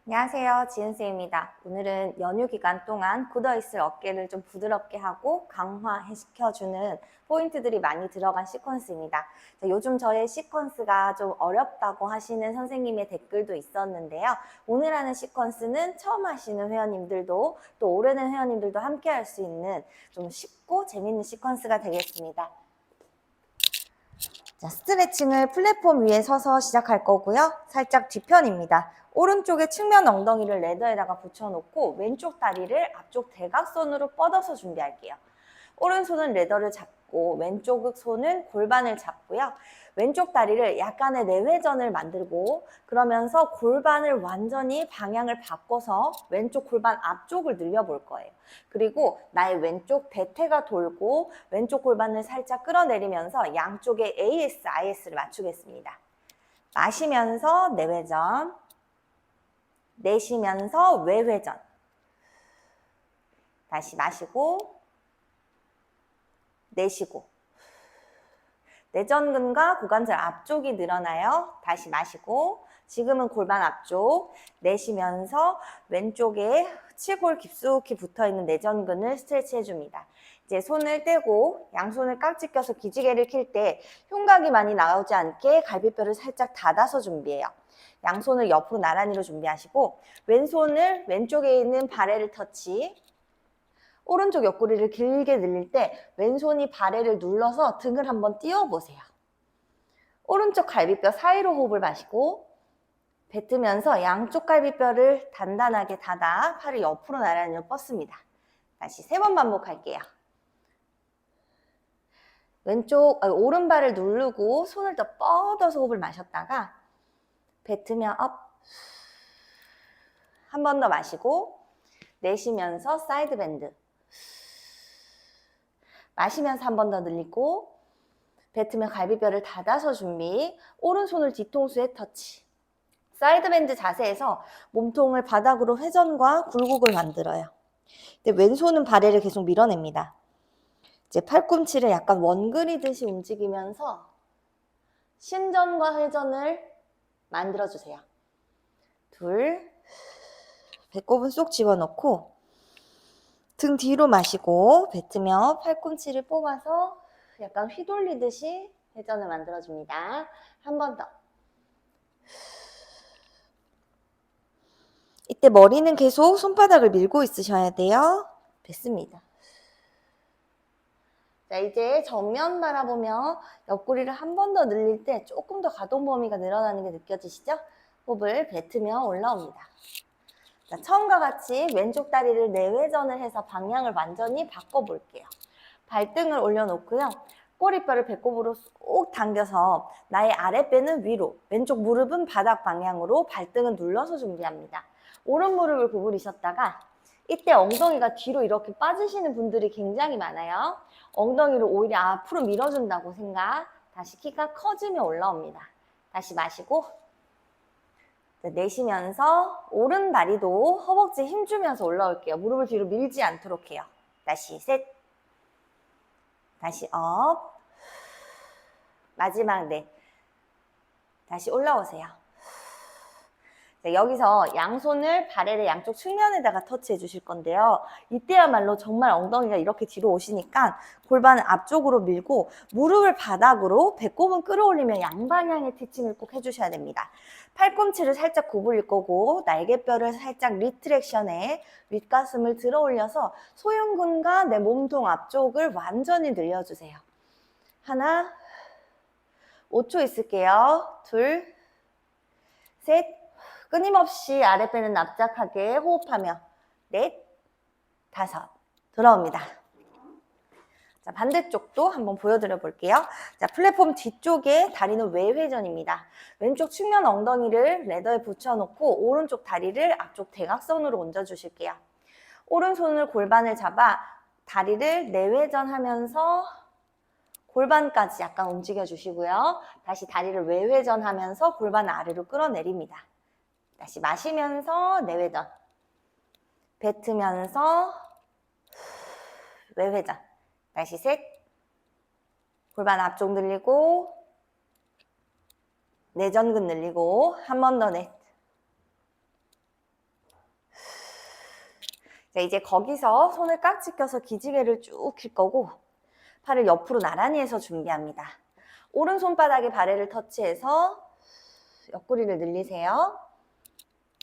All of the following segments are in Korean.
안녕하세요. 지은쌤입니다. 오늘은 연휴 기간 동안 굳어있을 어깨를 좀 부드럽게 하고 강화시켜주는 포인트들이 많이 들어간 시퀀스입니다. 요즘 저의 시퀀스가 좀 어렵다고 하시는 선생님의 댓글도 있었는데요. 오늘 하는 시퀀스는 처음 하시는 회원님들도 또 오래된 회원님들도 함께 할 수 있는 좀 쉽고 재밌는 시퀀스가 되겠습니다. 자, 스트레칭을 플랫폼 위에 서서 시작할 거고요. 살짝 뒤편입니다. 오른쪽에 측면 엉덩이를 레더에다가 붙여놓고 왼쪽 다리를 앞쪽 대각선으로 뻗어서 준비할게요. 오른손은 레더를 잡고 왼쪽 손은 골반을 잡고요. 왼쪽 다리를 약간의 내회전을 만들고 그러면서 골반을 완전히 방향을 바꿔서 왼쪽 골반 앞쪽을 늘려볼 거예요. 그리고 나의 왼쪽 대퇴가 돌고 왼쪽 골반을 살짝 끌어내리면서 양쪽에 AS, IS를 맞추겠습니다. 마시면서 내회전, 내쉬면서 외회전. 다시 마시고 내쉬고 내전근과 고관절 앞쪽이 늘어나요. 다시 마시고 지금은 골반 앞쪽 내쉬면서 왼쪽에 치골 깊숙이 붙어있는 내전근을 스트레치 해줍니다. 이제 손을 떼고 양손을 깍지 껴서 기지개를 킬 때 흉곽이 많이 나오지 않게 갈비뼈를 살짝 닫아서 준비해요. 양손을 옆으로 나란히로 준비하시고 왼손을 왼쪽에 있는 바레를 터치, 오른쪽 옆구리를 길게 늘릴 때 왼손이 바레를 눌러서 등을 한번 띄워보세요. 오른쪽 갈비뼈 사이로 호흡을 마시고 뱉으면서 양쪽 갈비뼈를 단단하게 닫아 팔을 옆으로 나란히 뻗습니다. 다시 3번 반복할게요. 오른발을 누르고 손을 더 뻗어서 호흡을 마셨다가 뱉으며 업, 한 번 더 마시고 내쉬면서 사이드 밴드, 마시면서 한 번 더 늘리고 뱉으며 갈비뼈를 닫아서 준비, 오른손을 뒤통수에 터치. 사이드 밴드 자세에서 몸통을 바닥으로 회전과 굴곡을 만들어요. 근데 왼손은 바레를 계속 밀어냅니다. 이제 팔꿈치를 약간 원 그리듯이 움직이면서 신전과 회전을 만들어주세요. 둘, 배꼽은 쏙 집어넣고 등 뒤로 마시고 뱉으며 팔꿈치를 뽑아서 약간 휘돌리듯이 회전을 만들어줍니다. 한 번 더. 이때 머리는 계속 손바닥을 밀고 있으셔야 돼요. 뱉습니다. 자, 이제 정면 바라보며 옆구리를 한 번 더 늘릴 때 조금 더 가동 범위가 늘어나는 게 느껴지시죠? 호흡을 뱉으며 올라옵니다. 자, 처음과 같이 왼쪽 다리를 내회전을 해서 방향을 완전히 바꿔볼게요. 발등을 올려놓고요. 꼬리뼈를 배꼽으로 쏙 당겨서 나의 아랫배는 위로, 왼쪽 무릎은 바닥 방향으로 발등은 눌러서 준비합니다. 오른 무릎을 구부리셨다가 이때 엉덩이가 뒤로 이렇게 빠지시는 분들이 굉장히 많아요. 엉덩이를 오히려 앞으로 밀어준다고 생각. 다시 키가 커지며 올라옵니다. 다시 마시고 내쉬면서 오른 다리도 허벅지에 힘주면서 올라올게요. 무릎을 뒤로 밀지 않도록 해요. 다시 셋, 다시 업, 마지막 넷. 다시 올라오세요. 자, 여기서 양손을 바레의 양쪽 측면에다가 터치해 주실 건데요. 이때야말로 정말 엉덩이가 이렇게 뒤로 오시니까 골반을 앞쪽으로 밀고 무릎을 바닥으로 배꼽은 끌어올리며 양방향의 티칭을 꼭 해주셔야 됩니다. 팔꿈치를 살짝 구부릴 거고 날개뼈를 살짝 리트랙션에 윗가슴을 들어 올려서 소흉근과 내 몸통 앞쪽을 완전히 늘려주세요. 하나, 5초 있을게요. 둘, 셋, 끊임없이 아랫배는 납작하게 호흡하며 넷, 다섯, 돌아옵니다. 자, 반대쪽도 한번 보여드려 볼게요. 자, 플랫폼 뒤쪽에 다리는 외회전입니다. 왼쪽 측면 엉덩이를 레더에 붙여놓고 오른쪽 다리를 앞쪽 대각선으로 얹어주실게요. 오른손을 골반을 잡아 다리를 내회전하면서 골반까지 약간 움직여 주시고요. 다시 다리를 외회전하면서 골반 아래로 끌어내립니다. 다시 마시면서 내회전, 뱉으면서 외회전. 다시 셋, 골반 앞쪽 늘리고 내전근 늘리고 한 번 더 넷, 자, 이제 거기서 손을 깍지 껴서 기지개를 쭉 킬 거고 팔을 옆으로 나란히 해서 준비합니다. 오른손바닥에 발해를 터치해서 옆구리를 늘리세요.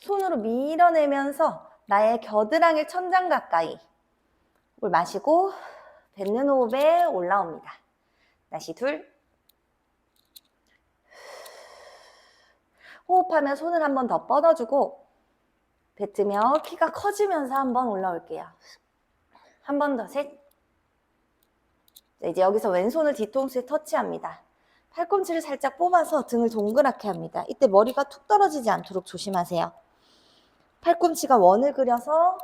손으로 밀어내면서 나의 겨드랑이 천장 가까이 물 마시고 뱉는 호흡에 올라옵니다. 다시 둘. 호흡하면 손을 한 번 더 뻗어주고 뱉으며 키가 커지면서 한번 올라올게요. 한 번 더 셋. 자, 이제 여기서 왼손을 뒤통수에 터치합니다. 팔꿈치를 살짝 뽑아서 등을 동그랗게 합니다. 이때 머리가 툭 떨어지지 않도록 조심하세요. 팔꿈치가 원을 그려서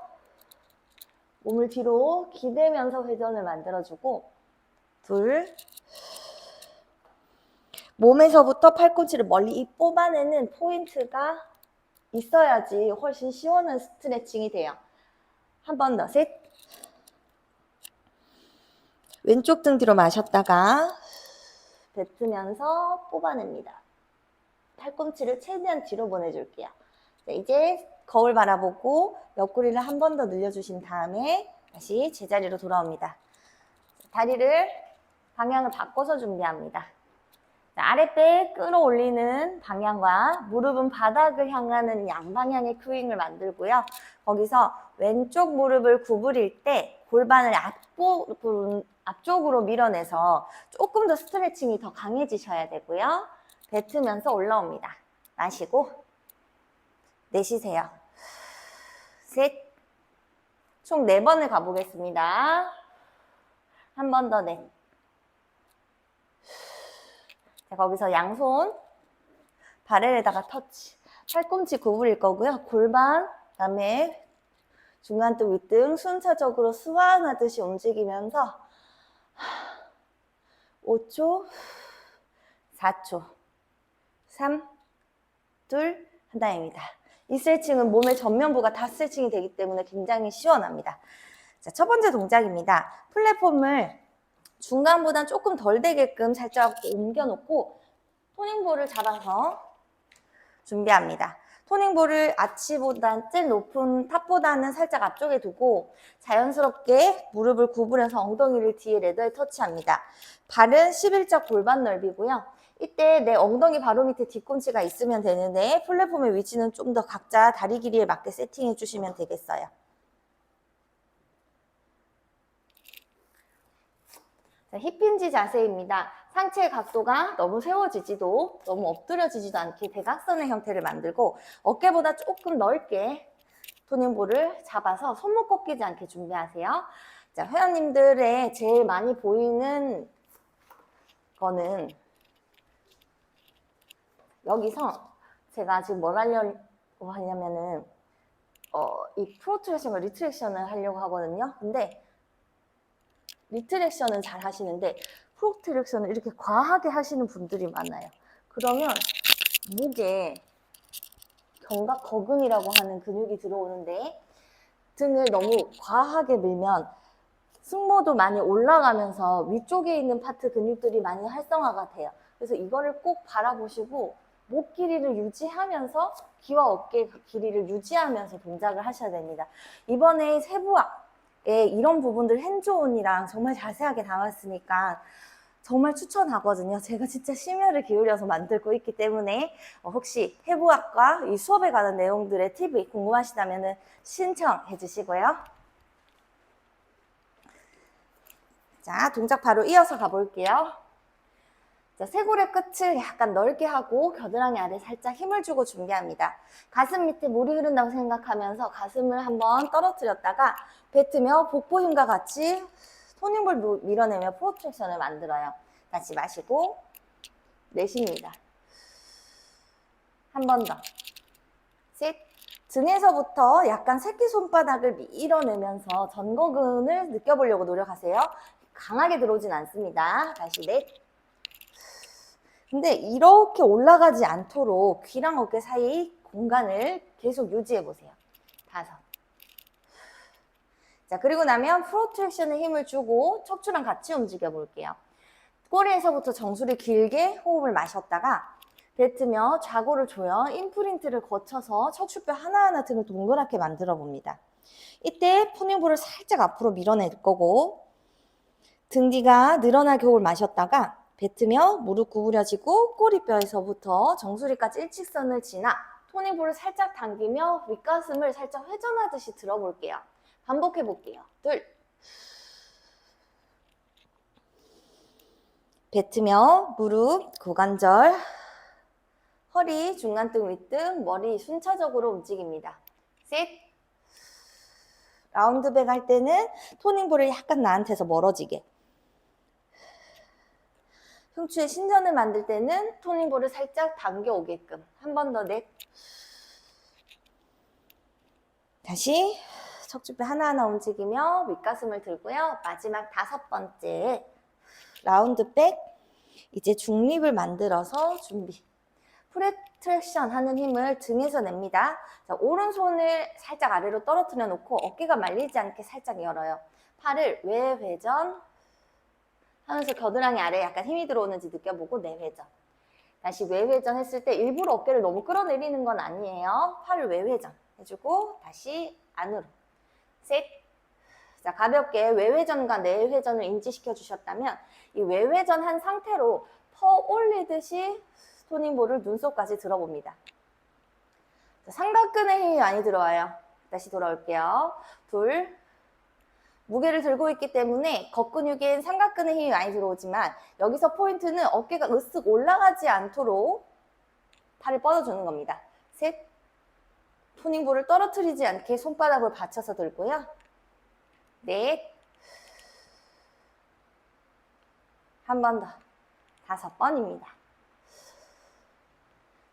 몸을 뒤로 기대면서 회전을 만들어주고 둘. 몸에서부터 팔꿈치를 멀리 뽑아내는 포인트가 있어야지 훨씬 시원한 스트레칭이 돼요. 한 번 더 셋. 왼쪽 등 뒤로 마셨다가 뱉으면서 뽑아냅니다. 팔꿈치를 최대한 뒤로 보내줄게요. 자, 이제 거울 바라보고 옆구리를 한 번 더 늘려주신 다음에 다시 제자리로 돌아옵니다. 다리를 방향을 바꿔서 준비합니다. 자, 아랫배 끌어올리는 방향과 무릎은 바닥을 향하는 양방향의 큐잉을 만들고요. 거기서 왼쪽 무릎을 구부릴 때 골반을 앞쪽으로 밀어내서 조금 더 스트레칭이 더 강해지셔야 되고요. 뱉으면서 올라옵니다. 마시고 내쉬세요. 셋. 총 4번을 가보겠습니다. 한 번 더 넷. 자, 거기서 양손 발에다가 터치. 팔꿈치 구부릴 거고요. 골반, 그다음에 중간등, 윗등 순차적으로 스완하듯이 움직이면서 5초, 4초, 3, 2, 한 다음입니다. 이 스트레칭은 몸의 전면부가 다 스트레칭이 되기 때문에 굉장히 시원합니다. 자, 첫 번째 동작입니다. 플랫폼을 중간보다 조금 덜 되게끔 살짝 옮겨놓고 토닝볼을 잡아서 준비합니다. 토닝볼을 아치보다 제일 높은 탑보다는 살짝 앞쪽에 두고 자연스럽게 무릎을 구부려서 엉덩이를 뒤에 레더에 터치합니다. 발은 11자 골반 넓이고요. 이때 내 엉덩이 바로 밑에 뒤꿈치가 있으면 되는데 플랫폼의 위치는 좀 더 각자 다리 길이에 맞게 세팅해 주시면 되겠어요. 자, 힙힌지 자세입니다. 상체의 각도가 너무 세워지지도 너무 엎드려지지도 않게 대각선의 형태를 만들고 어깨보다 조금 넓게 토닝볼을 잡아서 손목 꺾이지 않게 준비하세요. 자, 회원님들의 제일 많이 보이는 거는 여기서 제가 지금 뭘 하려고 하냐면은 이 프로트랙션과 리트랙션을 하려고 하거든요. 근데 리트랙션은 잘 하시는데 프로트랙션을 이렇게 과하게 하시는 분들이 많아요. 그러면 목에 견갑거근이라고 하는 근육이 들어오는데 등을 너무 과하게 밀면 승모도 많이 올라가면서 위쪽에 있는 파트 근육들이 많이 활성화가 돼요. 그래서 이거를 꼭 바라보시고 목 길이를 유지하면서 귀와 어깨 길이를 유지하면서 동작을 하셔야 됩니다. 이번에 세부학에 이런 부분들 핸즈온이랑 정말 자세하게 담았으니까 정말 추천하거든요. 제가 진짜 심혈을 기울여서 만들고 있기 때문에 혹시 해부학과 이 수업에 관한 내용들의 팁이 궁금하시다면 신청해 주시고요. 자, 동작 바로 이어서 가볼게요. 자, 쇄골의 끝을 약간 넓게 하고 겨드랑이 아래 살짝 힘을 주고 준비합니다. 가슴 밑에 물이 흐른다고 생각하면서 가슴을 한번 떨어뜨렸다가 뱉으며 복부 힘과 같이 토닝볼 밀어내며 프로트랙션을 만들어요. 다시 마시고 내쉽니다. 한 번 더. 셋. 등에서부터 약간 새끼손바닥을 밀어내면서 전거근을 느껴보려고 노력하세요. 강하게 들어오진 않습니다. 다시 넷. 근데 이렇게 올라가지 않도록 귀랑 어깨 사이 공간을 계속 유지해 보세요. 5. 자, 그리고 나면 프로트랙션에 힘을 주고 척추랑 같이 움직여 볼게요. 꼬리에서부터 정수리 길게 호흡을 마셨다가 뱉으며 좌골을 조여 임프린트를 거쳐서 척추뼈 하나하나 등을 동그랗게 만들어 봅니다. 이때 토닝볼을 살짝 앞으로 밀어낼 거고 등 뒤가 늘어나게 호흡을 마셨다가 뱉으며 무릎 구부려지고 꼬리뼈에서부터 정수리까지 일직선을 지나 토닝볼을 살짝 당기며 윗가슴을 살짝 회전하듯이 들어볼게요. 반복해 볼게요. 둘. 뱉으며 무릎, 고관절, 허리, 중간등, 윗등, 머리 순차적으로 움직입니다. 셋. 라운드백 할 때는 토닝볼을 약간 나한테서 멀어지게. 흉추의 신전을 만들 때는 토닝볼을 살짝 당겨오게끔. 한 번 더 넷. 다시 척추뼈 하나하나 움직이며 윗가슴을 들고요. 마지막 5번째 라운드백. 이제 중립을 만들어서 준비. 프레트랙션 하는 힘을 등에서 냅니다. 자, 오른손을 살짝 아래로 떨어뜨려 놓고 어깨가 말리지 않게 살짝 열어요. 팔을 외회전 하면서 겨드랑이 아래에 약간 힘이 들어오는지 느껴보고 내회전. 다시 외회전 했을 때 일부러 어깨를 너무 끌어내리는 건 아니에요. 팔을 외회전 해주고 다시 안으로. 셋. 자, 가볍게 외회전과 내회전을 인지시켜 주셨다면 이 외회전 한 상태로 퍼 올리듯이 토닝볼을 눈썹까지 들어봅니다. 자, 삼각근에 힘이 많이 들어와요. 다시 돌아올게요. 둘. 무게를 들고 있기 때문에 겉근육엔 삼각근에 힘이 많이 들어오지만 여기서 포인트는 어깨가 으쓱 올라가지 않도록 팔을 뻗어주는 겁니다. 셋. 토닝볼을 떨어뜨리지 않게 손바닥을 받쳐서 들고요. 넷. 한 번 더. 5번입니다.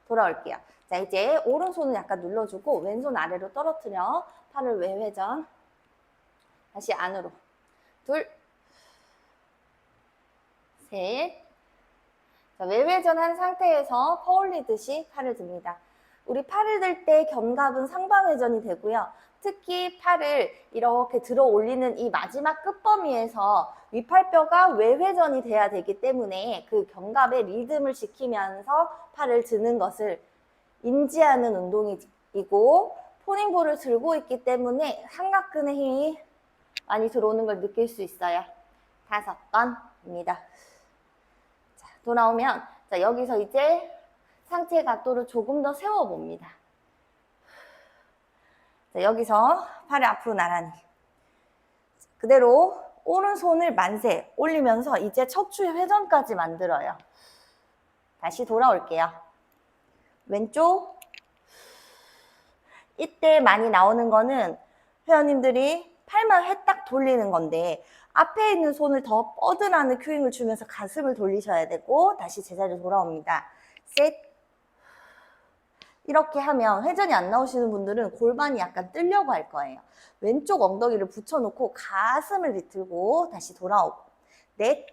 돌아올게요. 자, 이제 오른손을 약간 눌러주고 왼손 아래로 떨어뜨려 팔을 외회전. 다시 안으로. 둘. 셋. 자, 외회전 한 상태에서 퍼올리듯이 팔을 듭니다. 우리 팔을 들 때 견갑은 상방회전이 되고요. 특히 팔을 이렇게 들어 올리는 이 마지막 끝범위에서 윗팔뼈가 외회전이 돼야 되기 때문에 그 견갑의 리듬을 지키면서 팔을 드는 것을 인지하는 운동이고 토닝볼을 들고 있기 때문에 삼각근의 힘이 많이 들어오는 걸 느낄 수 있어요. 5번입니다. 자, 돌아오면 자, 여기서 이제 상체 각도를 조금 더 세워봅니다. 자, 여기서 팔을 앞으로 나란히. 그대로 오른손을 만세 올리면서 이제 척추의 회전까지 만들어요. 다시 돌아올게요. 왼쪽. 이때 많이 나오는 거는 회원님들이 팔만 회딱 돌리는 건데 앞에 있는 손을 더 뻗으라는 큐잉을 주면서 가슴을 돌리셔야 되고 다시 제자리로 돌아옵니다. 셋. 이렇게 하면 회전이 안 나오시는 분들은 골반이 약간 뜨려고 할 거예요. 왼쪽 엉덩이를 붙여놓고 가슴을 비틀고 다시 돌아오고 넷.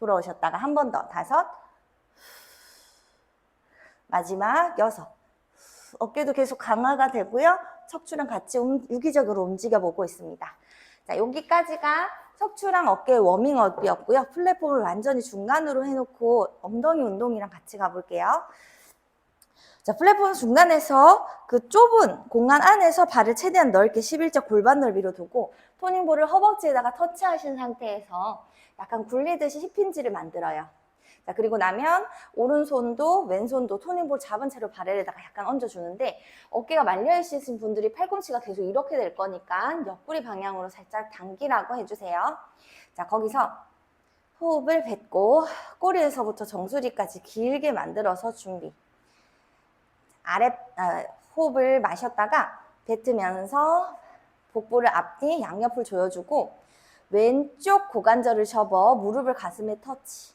돌아오셨다가 한 번 더 5. 마지막 6. 어깨도 계속 강화가 되고요. 척추랑 같이 유기적으로 움직여보고 있습니다. 자, 여기까지가 척추랑 어깨의 워밍업이었고요. 플랫폼을 완전히 중간으로 해놓고 엉덩이 운동이랑 같이 가볼게요. 자, 플랫폼 중간에서 그 좁은 공간 안에서 발을 최대한 넓게 11자 골반 넓이로 두고 토닝볼을 허벅지에다가 터치하신 상태에서 약간 굴리듯이 힙힌지를 만들어요. 자, 그리고 나면 오른손도 왼손도 토닝볼 잡은 채로 발에다가 약간 얹어주는데 어깨가 말려있으신 분들이 팔꿈치가 계속 이렇게 될 거니까 옆구리 방향으로 살짝 당기라고 해주세요. 자, 거기서 호흡을 뱉고 꼬리에서부터 정수리까지 길게 만들어서 준비. 호흡을 마셨다가 뱉으면서 복부를 앞뒤 양옆을 조여주고 왼쪽 고관절을 접어 무릎을 가슴에 터치.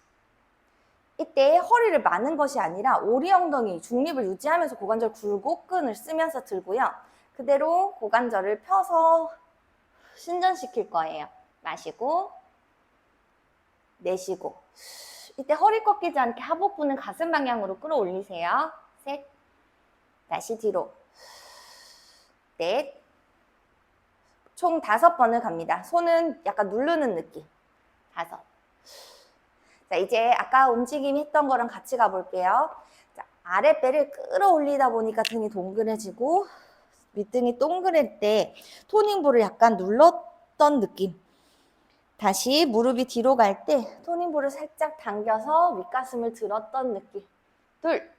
이때 허리를 마는 것이 아니라 오리 엉덩이 중립을 유지하면서 고관절 굴곡 끈을 쓰면서 들고요. 그대로 고관절을 펴서 신전시킬 거예요. 마시고 내쉬고 이때 허리 꺾이지 않게 하복부는 가슴 방향으로 끌어올리세요. 셋. 다시 뒤로. 넷. 총 5번을 갑니다. 손은 약간 누르는 느낌. 5. 자, 이제 아까 움직임 했던 거랑 같이 가볼게요. 자, 아랫배를 끌어올리다 보니까 등이 동그래지고 윗등이 동그랄 때 토닝볼을 약간 눌렀던 느낌. 다시 무릎이 뒤로 갈 때 토닝볼을 살짝 당겨서 윗가슴을 들었던 느낌. 둘.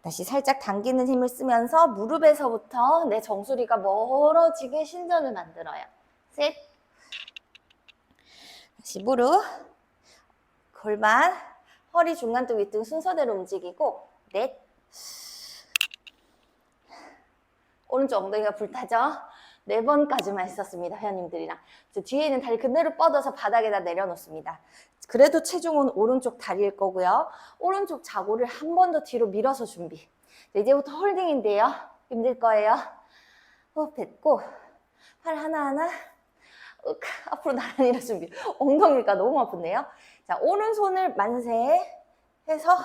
다시 살짝 당기는 힘을 쓰면서 무릎에서부터 내 정수리가 멀어지게 신전을 만들어요. 셋. 다시 무릎, 골반, 허리, 중간등, 윗등 순서대로 움직이고 넷. 오른쪽 엉덩이가 불타죠? 4번까지만 했었습니다. 회원님들이랑. 뒤에 있는 다리 그대로 뻗어서 바닥에다 내려놓습니다. 그래도 체중은 오른쪽 다리일 거고요. 오른쪽 자골을 한 번 더 뒤로 밀어서 준비. 이제부터 홀딩인데요. 힘들 거예요. 호흡 뱉고 팔 하나하나 앞으로 나란히로 준비. 엉덩이가 너무 아픈데요. 자, 오른손을 만세 해서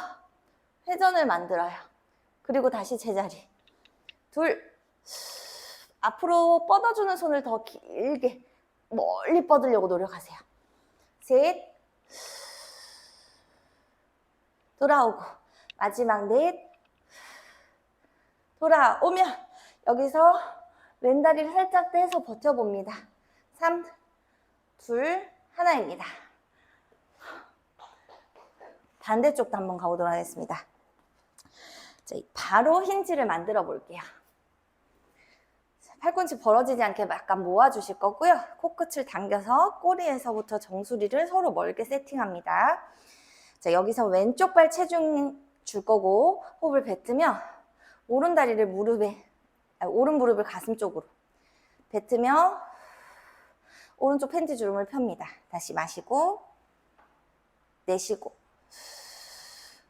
회전을 만들어요. 그리고 다시 제자리. 둘. 앞으로 뻗어주는 손을 더 길게 멀리 뻗으려고 노력하세요. 셋. 돌아오고 마지막 넷. 돌아오면 여기서 왼다리를 살짝 떼서 버텨봅니다. 3, 2, 1입니다. 반대쪽도 한번 가보도록 하겠습니다. 자, 바로 힌지를 만들어 볼게요. 팔꿈치 벌어지지 않게 약간 모아주실 거고요. 코끝을 당겨서 꼬리에서부터 정수리를 서로 멀게 세팅합니다. 자, 여기서 왼쪽 발 체중 줄 거고 호흡을 뱉으며 오른 다리를 오른 무릎을 가슴 쪽으로 뱉으며 오른쪽 팬티 주름을 펴니다. 다시 마시고 내쉬고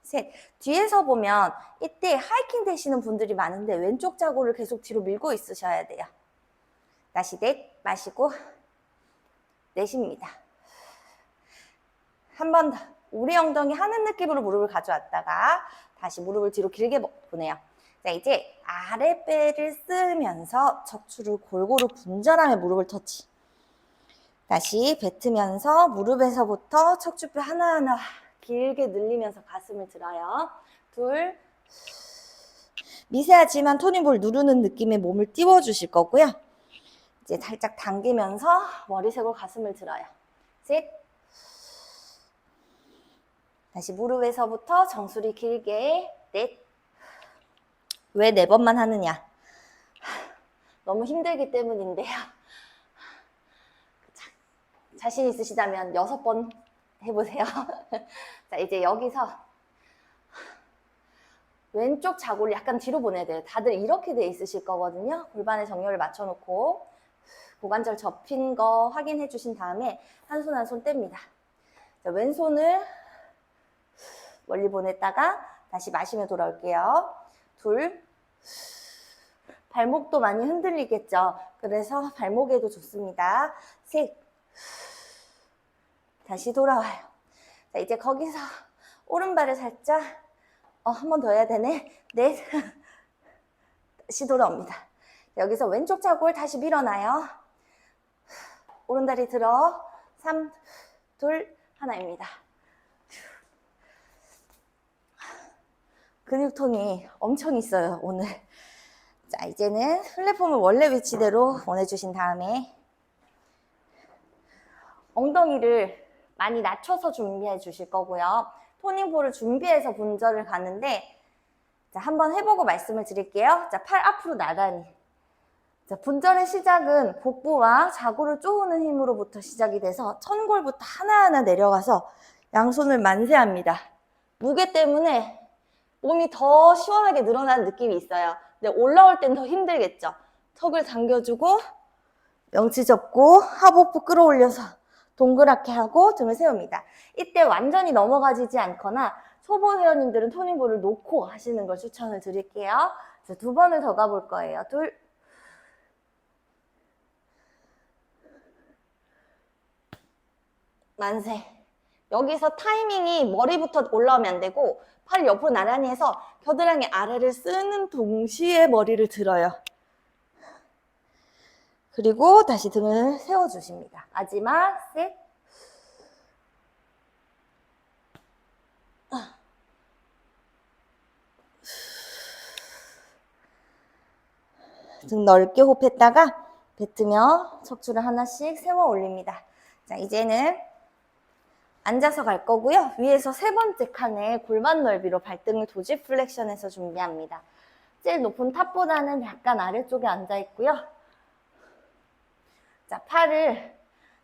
셋. 뒤에서 보면 이때 하이킹 되시는 분들이 많은데 왼쪽 자골을 계속 뒤로 밀고 있으셔야 돼요. 다시 넷 마시고 내쉽니다. 한 번 더. 우리 엉덩이 하는 느낌으로 무릎을 가져왔다가 다시 무릎을 뒤로 길게 보내요. 자, 이제 아랫배를 쓰면서 척추를 골고루 분절하며 무릎을 터치. 다시 뱉으면서 무릎에서부터 척추뼈 하나하나 길게 늘리면서 가슴을 들어요. 둘. 미세하지만 토닝볼 누르는 느낌의 몸을 띄워주실 거고요. 이제 살짝 당기면서 머리색으로 가슴을 들어요. 셋. 다시 무릎에서부터 정수리 길게 넷. 왜 4번만 하느냐? 너무 힘들기 때문인데요. 자신 있으시다면 6번 해보세요. 자, 이제 여기서 왼쪽 자골을 약간 뒤로 보내야 돼요. 다들 이렇게 돼 있으실 거거든요. 골반에 정렬을 맞춰놓고 고관절 접힌 거 확인해 주신 다음에 한 손 한 손 뗍니다. 자, 왼손을 멀리 보냈다가 다시 마시며 돌아올게요. 둘. 발목도 많이 흔들리겠죠. 그래서 발목에도 좋습니다. 셋. 다시 돌아와요. 자, 이제 거기서 오른발을 살짝 한 번 더 해야 되네. 넷. 다시 돌아옵니다. 여기서 왼쪽 자골 다시 밀어놔요. 오른다리 들어. 3, 2, 1입니다. 근육통이 엄청 있어요, 오늘. 자, 이제는 플랫폼을 원래 위치대로 보내주신 다음에 ong덩이를 많이 낮춰서 준비해 주실 거고요. 토닝볼을 준비해서 분절을 가는데 자, 한번 해보고 말씀을 드릴게요. 자, 팔 앞으로 나란히. 자, 분절의 시작은 복부와 자골을 쪼우는 힘으로부터 시작이 돼서 천골부터 하나하나 내려가서 양손을 만세합니다. 무게 때문에 몸이 더 시원하게 늘어나는 느낌이 있어요. 근데 올라올 땐 더 힘들겠죠. 턱을 당겨주고 명치 접고 하복부 끌어올려서 동그랗게 하고 등을 세웁니다. 이때 완전히 넘어가지지 않거나 초보 회원님들은 토닝볼을 놓고 하시는 걸 추천을 드릴게요. 자, 2번을 더 가볼 거예요. 둘. 만세. 여기서 타이밍이 머리부터 올라오면 안 되고 팔을 옆으로 나란히 해서 겨드랑이 아래를 쓰는 동시에 머리를 들어요. 그리고 다시 등을 세워주십니다. 마지막 셋. 등 넓게 호흡했다가 뱉으며 척추를 하나씩 세워 올립니다. 자, 이제는 앉아서 갈 거고요. 위에서 세 번째 칸에 골반 넓이로 발등을 도지 플렉션해서 준비합니다. 제일 높은 탑보다는 약간 아래쪽에 앉아 있고요. 자, 팔을,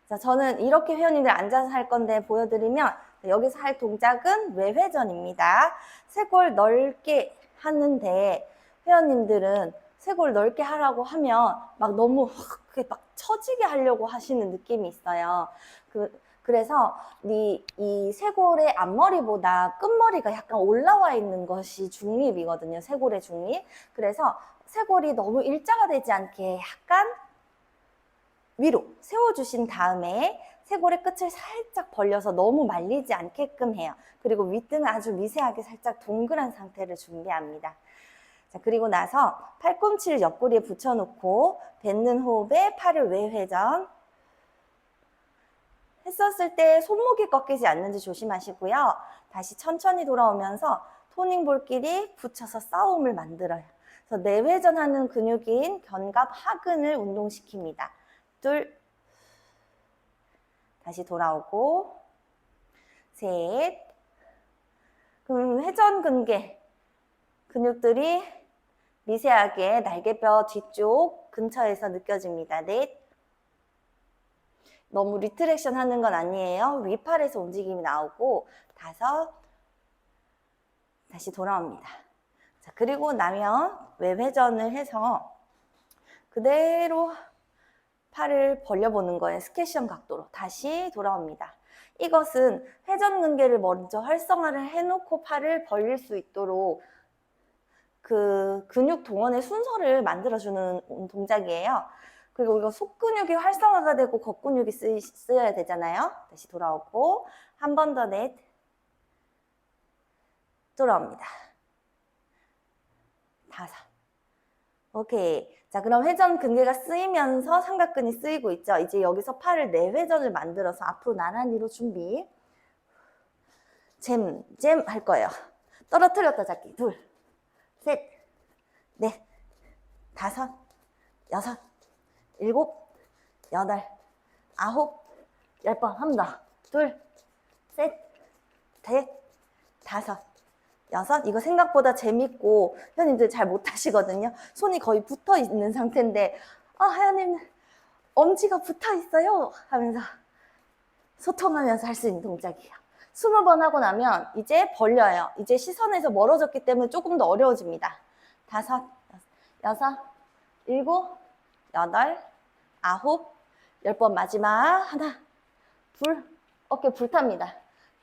자, 저는 이렇게 회원님들 앉아서 할 건데 보여드리면 여기서 할 동작은 외회전입니다. 쇄골 넓게 하는데 회원님들은 쇄골 넓게 하라고 하면 막 너무 막 처지게 하려고 하시는 느낌이 있어요. 그래서 이 쇄골의 앞머리보다 끝머리가 약간 올라와 있는 것이 중립이거든요. 쇄골의 중립. 그래서 쇄골이 너무 일자가 되지 않게 약간 위로 세워주신 다음에 쇄골의 끝을 살짝 벌려서 너무 말리지 않게끔 해요. 그리고 윗등을 아주 미세하게 살짝 동그란 상태를 준비합니다. 자, 그리고 나서 팔꿈치를 옆구리에 붙여놓고 뱉는 호흡에 팔을 외회전. 했었을 때 손목이 꺾이지 않는지 조심하시고요. 다시 천천히 돌아오면서 토닝볼끼리 붙여서 싸움을 만들어요. 그래서 내회전하는 근육인 견갑 하근을 운동시킵니다. 둘, 다시 돌아오고, 셋. 그럼 회전 근개 근육들이 미세하게 날개뼈 뒤쪽 근처에서 느껴집니다. 넷. 너무 리트렉션 하는 건 아니에요. 윗팔에서 움직임이 나오고, 다섯. 다시 돌아옵니다. 자, 그리고 나면 외회전을 해서 그대로 팔을 벌려보는 거예요. 스케이션 각도로. 다시 돌아옵니다. 이것은 회전 근개를 먼저 활성화를 해놓고 팔을 벌릴 수 있도록 그 근육 동원의 순서를 만들어주는 동작이에요. 그리고 이거 속근육이 활성화가 되고 겉근육이 쓰여야 되잖아요. 다시 돌아오고 한 번 더 넷. 돌아옵니다. 다섯. 오케이. 자, 그럼 회전 근개가 쓰이면서 삼각근이 쓰이고 있죠. 이제 여기서 팔을 내회전을 만들어서 앞으로 나란히로 준비. 잼 할 거예요. 떨어뜨렸다 잡기. 둘, 셋, 넷, 다섯, 여섯, 일곱, 여덟, 아홉, 10번. 한 번 더. 둘, 셋, 넷, 다섯, 여섯. 이거 생각보다 재밌고 회원님들 잘 못하시거든요. 손이 거의 붙어 있는 상태인데 회원님 엄지가 붙어 있어요 하면서 소통하면서 할 수 있는 동작이에요. 20번 하고 나면 이제 벌려요. 이제 시선에서 멀어졌기 때문에 조금 더 어려워집니다. 다섯, 여섯, 일곱, 여덟, 아홉, 10번. 마지막 하나, 둘, 어깨 불탑니다.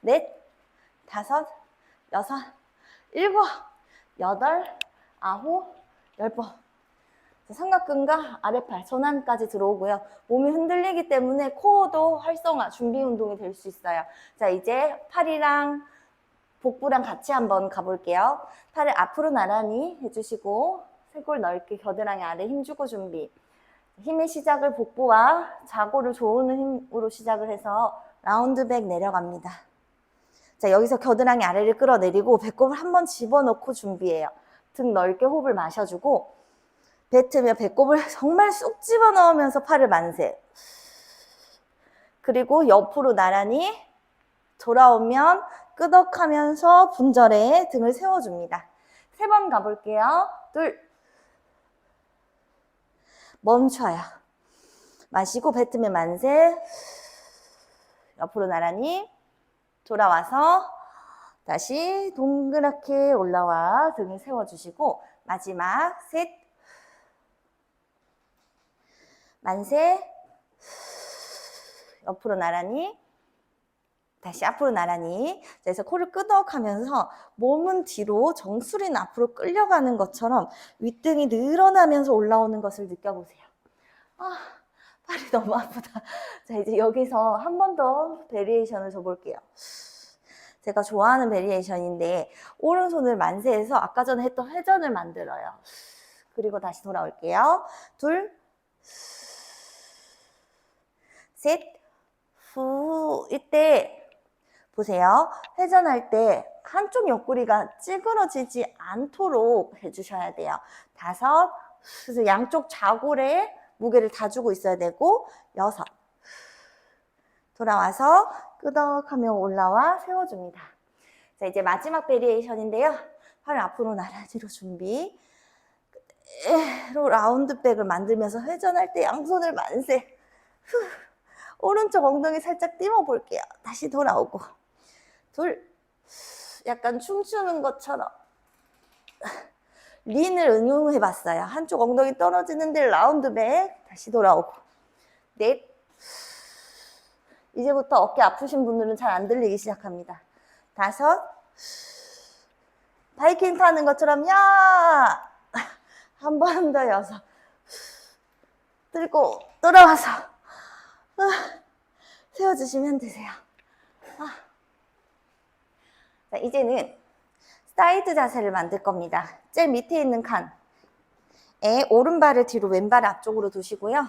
넷, 다섯, 여섯, 일곱, 여덟, 아홉, 10번. 삼각근과 아랫팔, 전환까지 들어오고요. 몸이 흔들리기 때문에 코어도 활성화, 준비 운동이 될 수 있어요. 자, 이제 팔이랑 복부랑 같이 한번 가볼게요. 팔을 앞으로 나란히 해주시고 쇄골 넓게 겨드랑이 아래 힘주고 준비. 힘의 시작을 복부와 좌골을 조우는 힘으로 시작을 해서 라운드백 내려갑니다. 자, 여기서 겨드랑이 아래를 끌어내리고 배꼽을 한번 집어넣고 준비해요. 등 넓게 호흡을 마셔주고 뱉으며 배꼽을 정말 쑥 집어넣으면서 팔을 만세. 그리고 옆으로 나란히 돌아오면 끄덕하면서 분절에 등을 세워줍니다. 3번 가볼게요. 둘. 멈춰요. 마시고 뱉으며 만세. 옆으로 나란히 돌아와서 다시 동그랗게 올라와 등을 세워주시고 마지막 셋. 만세. 옆으로 나란히. 다시 앞으로 나란히. 그래서 코를 끄덕하면서 몸은 뒤로 정수리는 앞으로 끌려가는 것처럼 윗등이 늘어나면서 올라오는 것을 느껴보세요. 팔이 너무 아프다. 자, 이제 여기서 한 번 더 베리에이션을 줘볼게요. 제가 좋아하는 베리에이션인데 오른손을 만세해서 아까 전에 했던 회전을 만들어요. 그리고 다시 돌아올게요. 둘, 셋, 후. 이때 보세요. 회전할 때 한쪽 옆구리가 찌그러지지 않도록 해주셔야 돼요. 다섯, 그래서 양쪽 좌골에 무게를 다 주고 있어야 되고 6. 돌아와서 끄덕하며 올라와 세워줍니다. 자, 이제 마지막 베리에이션인데요. 팔을 앞으로 나란히로 준비. 그대로 라운드백을 만들면서 회전할 때 양손을 만세. 오른쪽 엉덩이 살짝 띄워 볼게요. 다시 돌아오고. 둘. 약간 춤추는 것처럼 린을 응용해 봤어요. 한쪽 엉덩이 떨어지는데 라운드백. 다시 돌아오고. 넷. 이제부터 어깨 아프신 분들은 잘 안 들리기 시작합니다. 5. 바이킹 타는 것처럼 야! 한 번 더 6. 들고 돌아와서 세워주시면 되세요. 자, 이제는 사이드 자세를 만들 겁니다. 제일 밑에 있는 칸에 오른발을 뒤로 왼발 앞쪽으로 두시고요.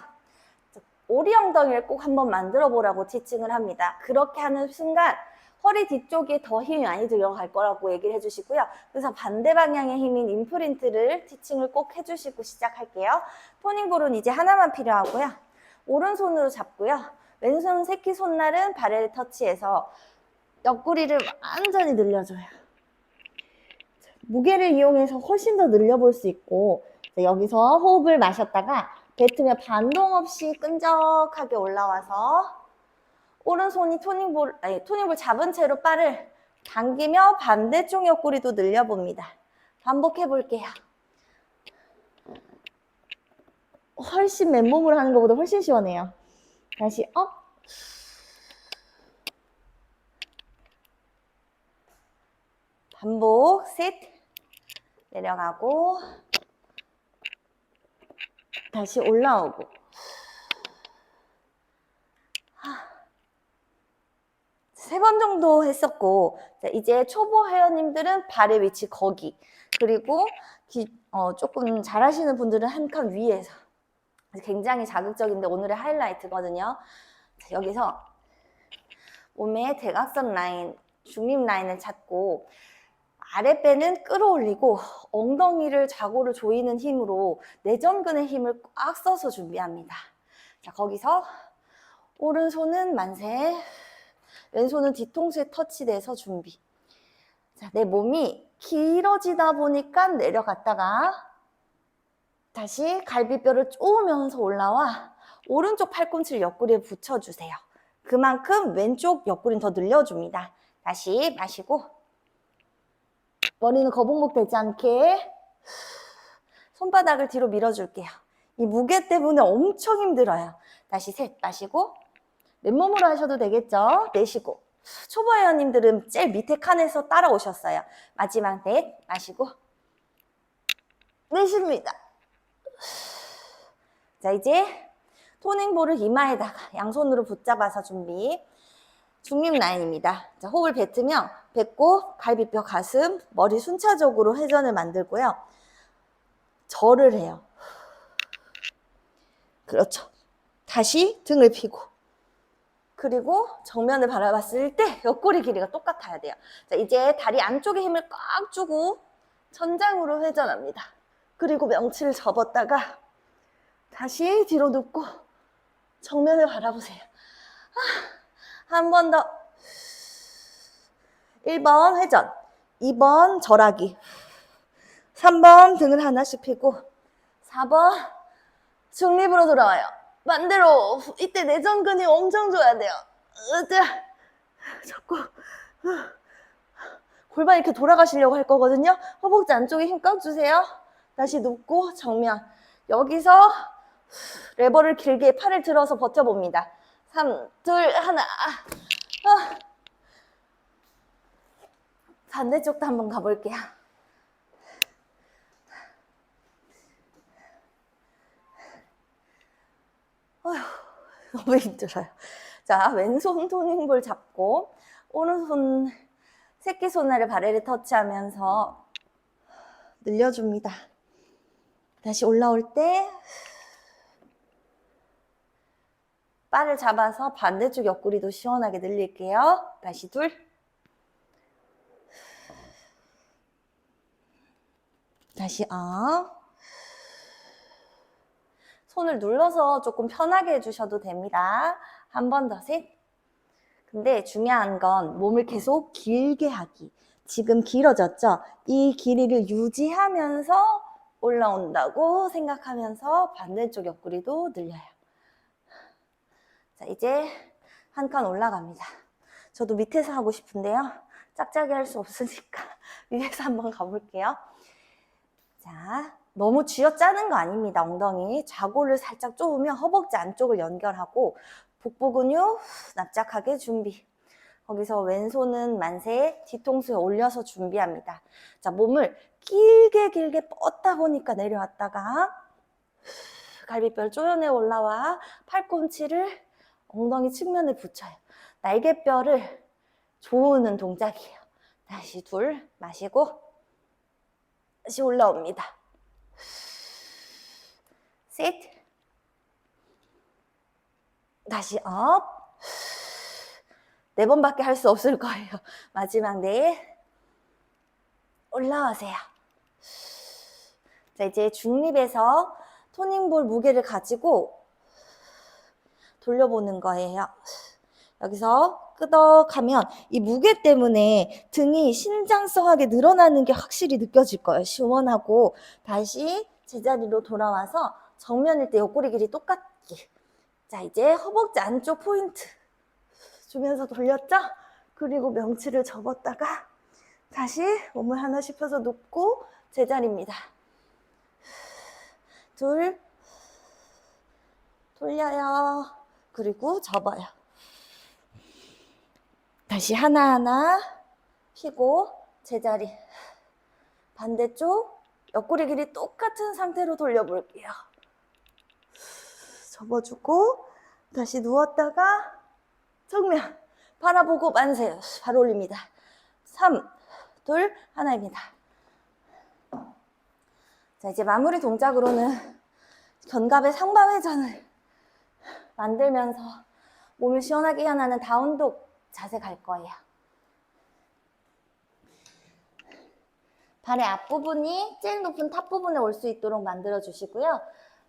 오리 엉덩이를 꼭 한번 만들어 보라고 티칭을 합니다. 그렇게 하는 순간 허리 뒤쪽에 더 힘이 많이 들어갈 거라고 얘기를 해주시고요. 그래서 반대 방향의 힘인 임프린트를 티칭을 꼭 해주시고 시작할게요. 토닝볼은 이제 하나만 필요하고요. 오른손으로 잡고요. 왼손 새끼손날은 발을 터치해서 옆구리를 완전히 늘려줘요. 무게를 이용해서 훨씬 더 늘려볼 수 있고, 여기서 호흡을 마셨다가 뱉으며 반동 없이 끈적하게 올라와서 오른손이 토닝볼 잡은 채로 바를 당기며 반대쪽 옆구리도 늘려봅니다. 반복해 볼게요. 훨씬 맨몸으로 하는 것보다 훨씬 시원해요. 다시 업. 반복. 셋. 내려가고 다시 올라오고. 3번 정도 했었고, 이제 초보 회원님들은 발의 위치 거기, 그리고 조금 잘하시는 분들은 한 칸 위에서. 굉장히 자극적인데 오늘의 하이라이트거든요. 자, 여기서 몸의 대각선 라인, 중립 라인을 찾고 아랫배는 끌어올리고 엉덩이를 좌골을 조이는 힘으로 내전근의 힘을 꽉 써서 준비합니다. 자, 거기서 오른손은 만세, 왼손은 뒤통수에 터치돼서 준비. 자, 내 몸이 길어지다 보니까 내려갔다가 다시 갈비뼈를 쪼으면서 올라와 오른쪽 팔꿈치를 옆구리에 붙여주세요. 그만큼 왼쪽 옆구리는 더 늘려줍니다. 다시 마시고 머리는 거북목 되지 않게 손바닥을 뒤로 밀어줄게요. 이 무게 때문에 엄청 힘들어요. 다시 셋 마시고 맨몸으로 하셔도 되겠죠? 내쉬고. 초보 회원님들은 제일 밑에 칸에서 따라오셨어요. 마지막 넷 마시고 내쉽니다. 자, 이제 토닝볼을 이마에다가 양손으로 붙잡아서 준비. 중립 라인입니다. 자, 호흡을 뱉으며 배꼽, 갈비뼈, 가슴, 머리 순차적으로 회전을 만들고요. 절을 해요. 그렇죠. 다시 등을 펴고. 그리고 정면을 바라봤을 때 옆구리 길이가 똑같아야 돼요. 자, 이제 다리 안쪽에 힘을 꽉 주고 천장으로 회전합니다. 그리고 명치를 접었다가 다시 뒤로 눕고 정면을 바라보세요. 한 번 더. 1번 회전, 2번 절하기, 3번 등을 하나씩 펴고 4번 중립으로 돌아와요. 반대로. 이때 내전근이 엄청 좋아야 돼요. 잡고 골반 이렇게 돌아가시려고 할 거거든요. 허벅지 안쪽에 힘 꽉 주세요. 다시 눕고 정면. 여기서 레버를 길게 팔을 들어서 버텨봅니다. 3, 2, 1. 반대쪽도 한번 가볼게요. 어휴, 너무 힘들어요. 자, 왼손 토닝볼 잡고 오른손 새끼손날을 발에를 터치하면서 늘려줍니다. 다시 올라올 때 바를 잡아서 반대쪽 옆구리도 시원하게 늘릴게요. 다시 둘. 다시 업. 손을 눌러서 조금 편하게 해주셔도 됩니다. 한 번 더, 셋. 근데 중요한 건 몸을 계속 길게 하기. 지금 길어졌죠? 이 길이를 유지하면서 올라온다고 생각하면서 반대쪽 옆구리도 늘려요. 자, 이제 한 칸 올라갑니다. 저도 밑에서 하고 싶은데요. 짝짝이 할 수 없으니까 위에서 한번 가볼게요. 자, 너무 쥐어짜는 거 아닙니다. 엉덩이. 좌골을 살짝 조으면 허벅지 안쪽을 연결하고 복부 근육 납작하게 준비. 거기서 왼손은 만세, 뒤통수에 올려서 준비합니다. 자, 몸을 길게 뻗다 보니까 내려왔다가 갈비뼈를 쪼여내 올라와 팔꿈치를 엉덩이 측면에 붙여요. 날개뼈를 조으는 동작이에요. 다시 둘, 마시고 다시 올라옵니다. 셋, 다시 업. 4번밖에 할 수 없을 거예요. 마지막 넷. 올라오세요. 자, 이제 중립에서 토닝볼 무게를 가지고 돌려보는 거예요. 여기서 끄덕하면 이 무게 때문에 등이 신장성하게 늘어나는 게 확실히 느껴질 거예요. 시원하고 다시 제자리로 돌아와서 정면일 때 옆구리 길이 똑같게. 자, 이제 허벅지 안쪽 포인트 주면서 돌렸죠? 그리고 명치를 접었다가 다시 몸을 하나씩 펴서 눕고 제자리입니다. 둘, 돌려요. 그리고 접어요. 다시 하나하나 피고 제자리. 반대쪽 옆구리 길이 똑같은 상태로 돌려볼게요. 접어주고 다시 누웠다가 정면 바라보고 만세. 바로 올립니다. 3, 2, 1입니다. 자, 이제 마무리 동작으로는 견갑의 상반회전을 만들면서 몸을 시원하게 이완하는 다운독 자세 갈 거예요. 발의 앞부분이 제일 높은 탑 부분에 올 수 있도록 만들어 주시고요.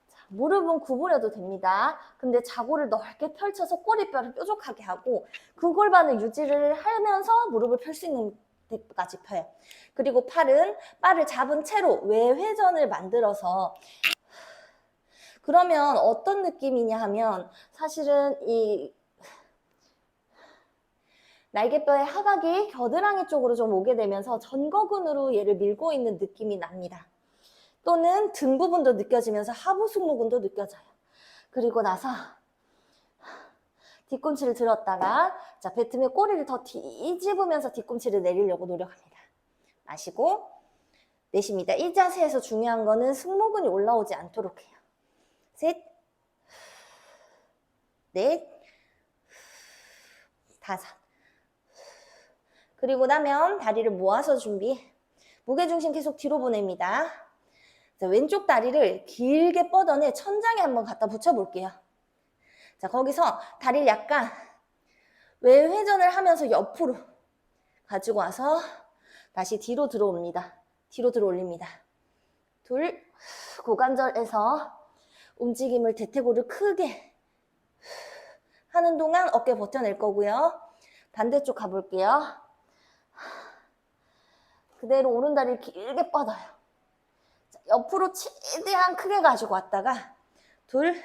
자, 무릎은 구부려도 됩니다. 근데 좌골을 넓게 펼쳐서 꼬리뼈를 뾰족하게 하고 그 골반을 유지를 하면서 무릎을 펼 수 있는 데까지 펴요. 그리고 팔은 바를 잡은 채로 외회전을 만들어서 그러면 어떤 느낌이냐 하면 사실은 이 날개뼈의 하각이 겨드랑이 쪽으로 좀 오게 되면서 전거근으로 얘를 밀고 있는 느낌이 납니다. 또는 등 부분도 느껴지면서 하부 승모근도 느껴져요. 그리고 나서 뒤꿈치를 들었다가 자, 뱉으며 꼬리를 더 뒤집으면서 뒤꿈치를 내리려고 노력합니다. 마시고 내쉽니다. 이 자세에서 중요한 거는 승모근이 올라오지 않도록 해요. 셋, 넷, 다섯. 그리고 나면 다리를 모아서 준비. 무게중심 계속 뒤로 보냅니다. 자, 왼쪽 다리를 길게 뻗어내 천장에 한번 갖다 붙여볼게요. 자, 거기서 다리를 약간 외회전을 하면서 옆으로 가지고 와서 다시 뒤로 들어옵니다. 뒤로 들어 올립니다. 둘, 고관절에서 움직임을 대퇴골을 크게 하는 동안 어깨 버텨낼 거고요. 반대쪽 가볼게요. 그대로 오른다리를 길게 뻗어요. 자, 옆으로 최대한 크게 가지고 왔다가 둘,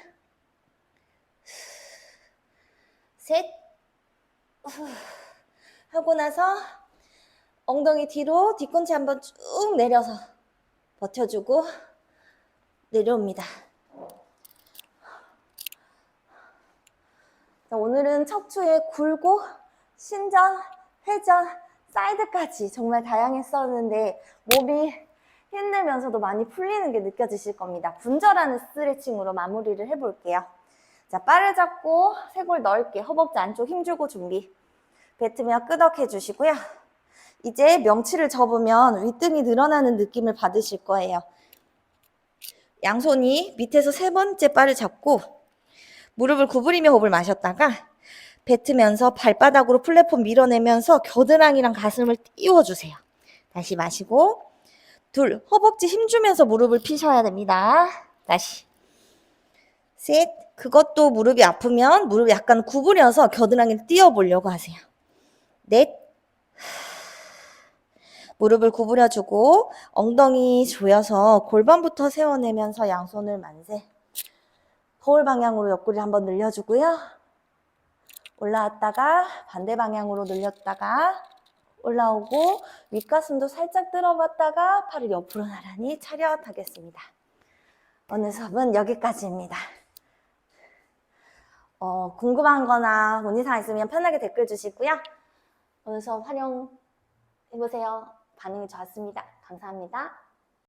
셋, 하고 나서 엉덩이 뒤로 뒤꿈치 한번 쭉 내려서 버텨주고 내려옵니다. 자, 오늘은 척추에 굴곡, 신전, 회전, 사이드까지 정말 다양했었는데 몸이 힘들면서도 많이 풀리는 게 느껴지실 겁니다. 분절하는 스트레칭으로 마무리를 해볼게요. 자, 바를 잡고 쇄골 넓게 허벅지 안쪽 힘주고 준비. 뱉으며 끄덕해 주시고요. 이제 명치를 접으면 윗등이 늘어나는 느낌을 받으실 거예요. 양손이 밑에서 3번째 바를 잡고 무릎을 구부리며 호흡을 마셨다가 뱉으면서 발바닥으로 플랫폼 밀어내면서 겨드랑이랑 가슴을 띄워주세요. 다시 마시고 둘, 허벅지 힘주면서 무릎을 피셔야 됩니다. 다시 셋. 그것도 무릎이 아프면 무릎 약간 구부려서 겨드랑이를 띄워보려고 하세요. 넷. 무릎을 구부려주고 엉덩이 조여서 골반부터 세워내면서 양손을 만세. 거울 방향으로 옆구리 한번 늘려주고요. 올라왔다가 반대 방향으로 늘렸다가 올라오고 윗가슴도 살짝 들어봤다가 팔을 옆으로 나란히 차렷하겠습니다. 오늘 수업은 여기까지입니다. 궁금한 거나 문의사항 있으면 편하게 댓글 주시고요. 오늘 수업 활용해보세요. 반응이 좋았습니다. 감사합니다.